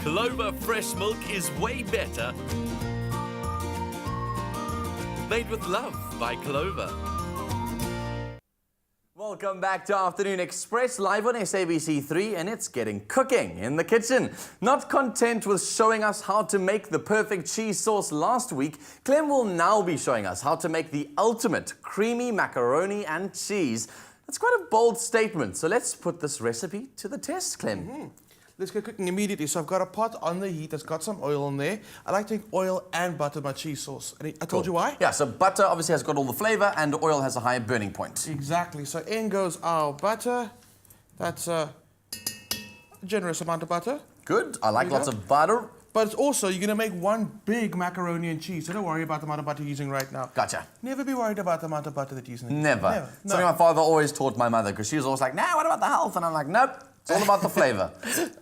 Clover Fresh milk is way better. Made with love by Clover. Welcome back to Afternoon Express, live on SABC3, and it's getting cooking in the kitchen. Not content with showing us how to make the perfect cheese sauce last week, Clem will now be showing us how to make the ultimate creamy macaroni and cheese. That's quite a bold statement, so let's put this recipe to the test, Clem. Let's get cooking immediately. So I've got a pot on the heat that's got some oil in there. I like to take oil and butter my cheese sauce. And I told you why? Yeah, so butter obviously has got all the flavor and oil has a higher burning point. Exactly. So in goes our butter. That's a generous amount of butter. Good, I like lots of butter. But it's also, you're going to make one big macaroni and cheese. So don't worry about the amount of butter you're using right now. Gotcha. Never be worried about the amount of butter that you're using. Never. No. Something my father always taught my mother, because she was always like, "Nah, what about the health?" And I'm like, "Nope, it's all about the flavor."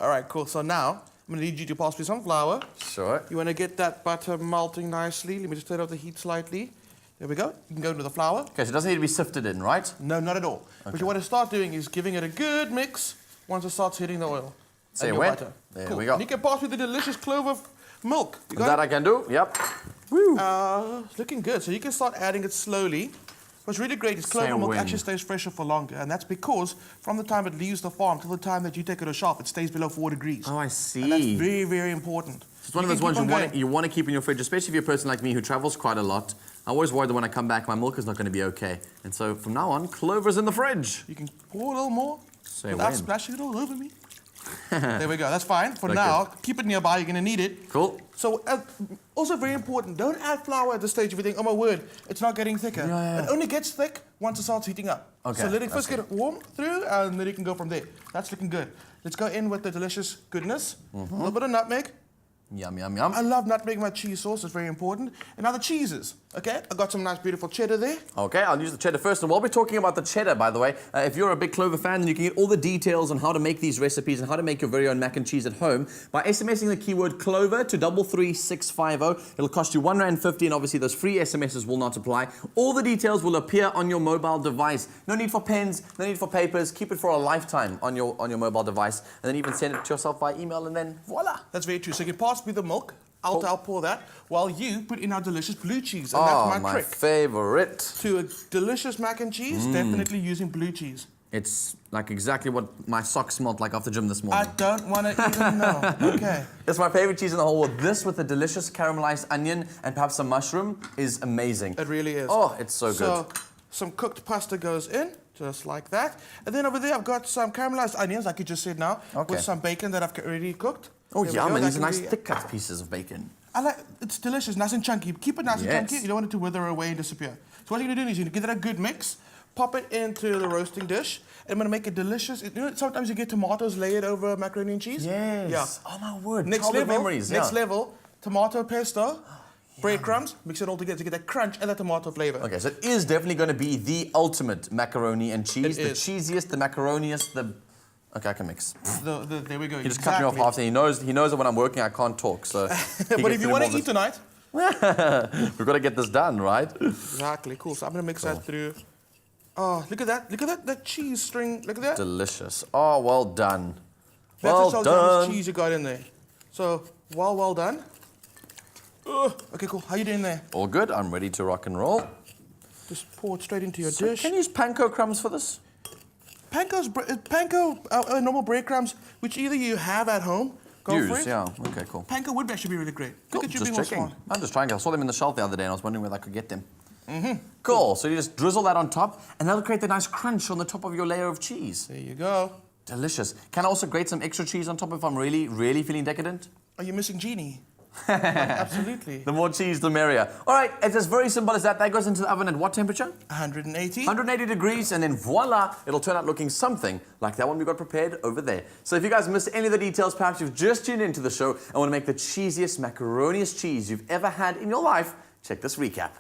All right, cool. So now, I'm going to need you to pass me some flour. Sure. You want to get that butter melting nicely. Let me just turn off the heat slightly. There we go. You can go into the flour. Okay, so it doesn't need to be sifted in, right? No, not at all. What you want to start doing is giving it a good mix once it starts hitting the oil. Say and your when. butter. There Cool. we go. And you can pass me the delicious Clover milk. You got That it? I can do, yep. Woo. It's looking good. So you can start adding it slowly. What's really great is Clover milk actually stays fresher for longer, and that's because from the time it leaves the farm till the time that you take it to a shelf, it stays below 4 degrees. Oh, I see. And that's very, very important. It's one of those ones you want to keep in your fridge, especially if you're a person like me who travels quite a lot. I always worry that when I come back, my milk is not going to be okay. And so from now on, Clover's in the fridge. You can pour a little more Say without when. splashing it all over me. There we go. That's fine. For now, keep it nearby. You're going to need it. Cool. So, also very important, don't add flour at this stage if you think, oh my word, it's not getting thicker. Yeah. It only gets thick once it starts heating up. Okay, So let it first get warm through, and then you can go from there. That's looking good. Let's go in with the delicious goodness. A little bit of nutmeg. Yum, yum, yum. I love nutmeg in my cheese sauce. It's very important. And now the cheeses. Okay, I got some nice, beautiful cheddar there. Okay, I'll use the cheddar first. And while we're talking about the cheddar, by the way, if you're a big Clover fan, then you can get all the details on how to make these recipes and how to make your very own mac and cheese at home by SMSing the keyword Clover to 33650. It'll cost you R1.50, and obviously those free SMSs will not apply. All the details will appear on your mobile device. No need for pens, no need for papers. Keep it for a lifetime on your mobile device, and then even send it to yourself by email, and then voila. That's very true. So you can pass me the milk. I'll pour that while you put in our delicious blue cheese. And Oh, that's my trick. favorite. To a delicious mac and cheese, definitely using blue cheese. It's like exactly what my socks smelled like after gym this morning. I don't want to even know. Okay. It's my favorite cheese in the whole world. This with the delicious caramelized onion and perhaps some mushroom is amazing. It really is. Oh, it's so good. So some cooked pasta goes in, just like that. And then over there I've got some caramelized onions, like you just said now, Okay. with some bacon that I've already cooked. Oh, There we yum, go. and That these are can nice be- thick cut pieces of bacon. It's delicious, nice and chunky. Keep it nice and Yes. chunky. You don't want it to wither away and disappear. So what you're going to do is you're going to give it a good mix, pop it into the roasting dish, and I'm going to make it delicious. You know, sometimes you get tomatoes layered over macaroni and cheese? Yes. Yeah. Oh, my word. Next Childhood level, memories. next yeah. level, tomato pesto, breadcrumbs, mix it all together to get that crunch and that tomato flavor. Okay, so it is definitely going to be the ultimate macaroni and cheese. It The is. cheesiest, the macaroniest, the... Okay, I can mix. There we go. He just cut me off half, and he knows that when I'm working, I can't talk, so... But if you want to eat tonight... We've got to get this done, right? Exactly, cool. So I'm going to mix that through. Oh, look at that cheese string. Look at that. Delicious. Oh, well done. That's Well just how much done. cheese you got in there. So, well done. Okay, cool. How you doing there? All good. I'm ready to rock and roll. Just pour it straight into your So dish. can you use panko crumbs for this? Panko, normal breadcrumbs, which either you have at home, go for it. Yeah. Okay, cool. Panko would actually be really great. Look at you Just being all checking. smart. I'm just trying. I saw them in the shelf the other day, and I was wondering whether I could get them. Cool. So you just drizzle that on top, and that'll create the nice crunch on the top of your layer of cheese. There you go. Delicious. Can I also grate some extra cheese on top if I'm really, really feeling decadent? Are you missing Genie? Absolutely. The more cheese, the merrier. All right, it's as very simple as that. That goes into the oven at what temperature? 180. 180 degrees, and then voila, it'll turn out looking something like that one we got prepared over there. So if you guys missed any of the details, perhaps you've just tuned into the show and want to make the cheesiest, macaroniest cheese you've ever had in your life, check this recap.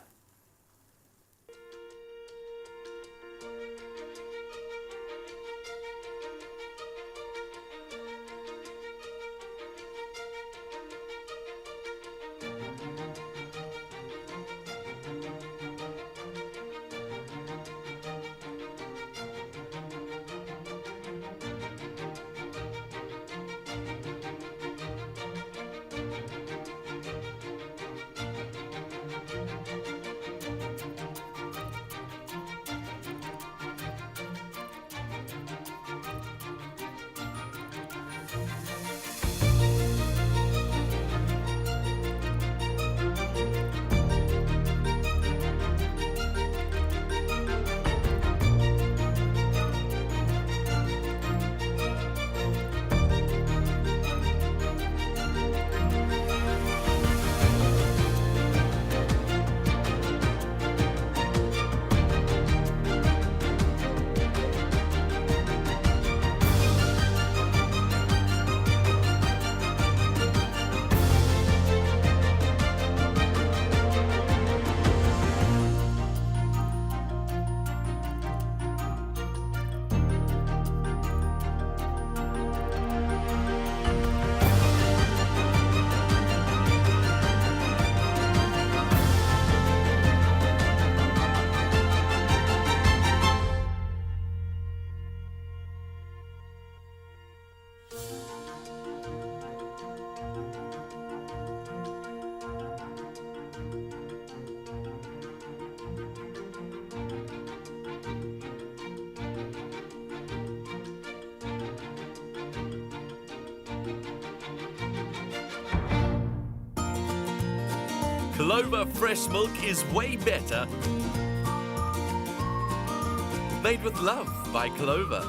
Clover Fresh milk is way better. Made with love by Clover.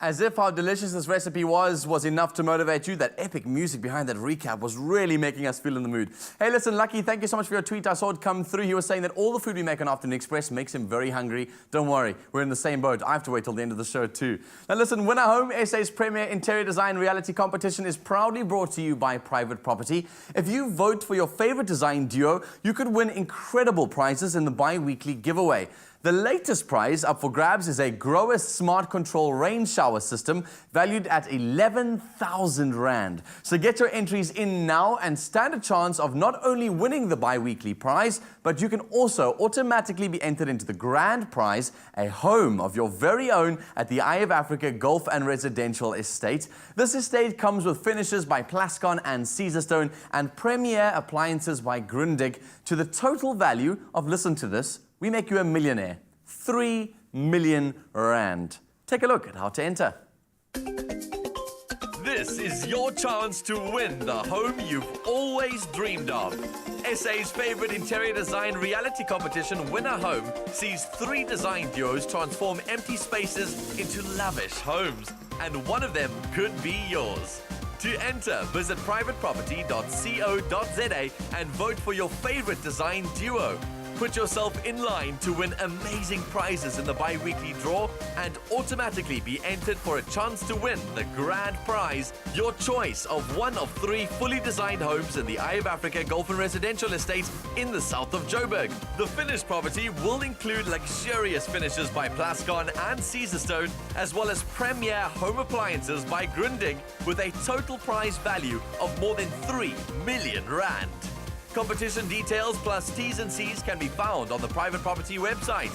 As if how delicious this recipe was enough to motivate you, that epic music behind that recap was really making us feel in the mood. Hey, listen, Lucky, thank you so much for your tweet. I saw it come through. He was saying that all the food we make on Afternoon Express makes him very hungry. Don't worry, we're in the same boat. I have to wait till the end of the show too. Now listen, Winner Home, SA's premier interior design reality competition, is proudly brought to you by Private Property. If you vote for your favorite design duo, you could win incredible prizes in the bi-weekly giveaway. The latest prize up for grabs is a Grower Smart Control rain shower system valued at 11,000 Rand. So get your entries in now and stand a chance of not only winning the bi-weekly prize, but you can also automatically be entered into the grand prize, a home of your very own at the Eye of Africa Golf and Residential Estate. This estate comes with finishes by Plascon and Caesarstone and premier appliances by Grundig to the total value of, listen to this, we make you a millionaire. 3 million Rand. Take a look at how to enter. This is your chance to win the home you've always dreamed of. SA's favorite interior design reality competition, Winner Home, sees 3 design duos transform empty spaces into lavish homes. And one of them could be yours. To enter, visit privateproperty.co.za and vote for your favorite design duo. Put yourself in line to win amazing prizes in the bi-weekly draw and automatically be entered for a chance to win the grand prize, your choice of one of 3 fully designed homes in the Eye of Africa Golf and Residential Estate in the south of Joburg. The finished property will include luxurious finishes by Plascon and Caesarstone, as well as premier home appliances by Grundig, with a total prize value of more than 3 million Rand. Competition details plus T's and C's can be found on the Private Property website.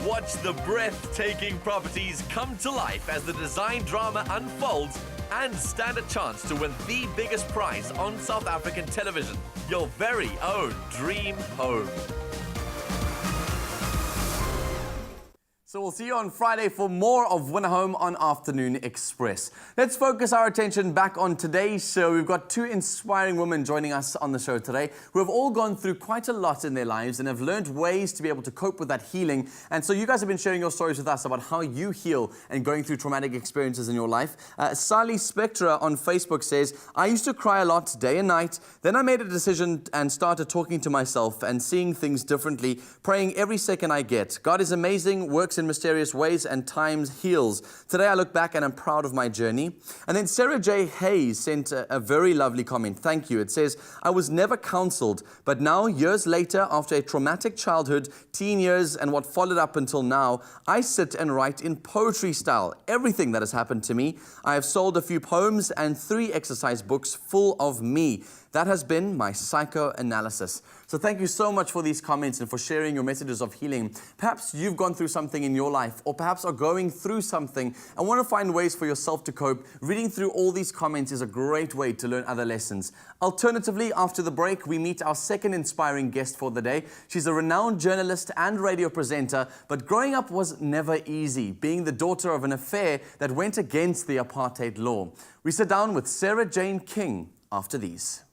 Watch the breathtaking properties come to life as the design drama unfolds and stand a chance to win the biggest prize on South African television, your very own dream home. So we'll see you on Friday for more of Winner Home on Afternoon Express. Let's focus our attention back on today's show. We've got 2 inspiring women joining us on the show today who have all gone through quite a lot in their lives and have learned ways to be able to cope with that healing. And so you guys have been sharing your stories with us about how you heal and going through traumatic experiences in your life. Sally Spectra on Facebook says, I used to cry a lot day and night. Then I made a decision and started talking to myself and seeing things differently, praying every second I get. God is amazing, works in mysterious ways and times heals. Today I look back and I'm proud of my journey. And then Sarah J. Hayes sent a very lovely comment. Thank you. It says, I was never counseled, but now years later, after a traumatic childhood, teen years and what followed up until now, I sit and write in poetry style everything that has happened to me. I have sold a few poems and 3 exercise books full of me. That has been my psychoanalysis. So thank you so much for these comments and for sharing your messages of healing. Perhaps you've gone through something in your life, or perhaps are going through something and want to find ways for yourself to cope. Reading through all these comments is a great way to learn other lessons. Alternatively, after the break, we meet our second inspiring guest for the day. She's a renowned journalist and radio presenter, but growing up was never easy, being the daughter of an affair that went against the apartheid law. We sit down with Sarah Jane King after these.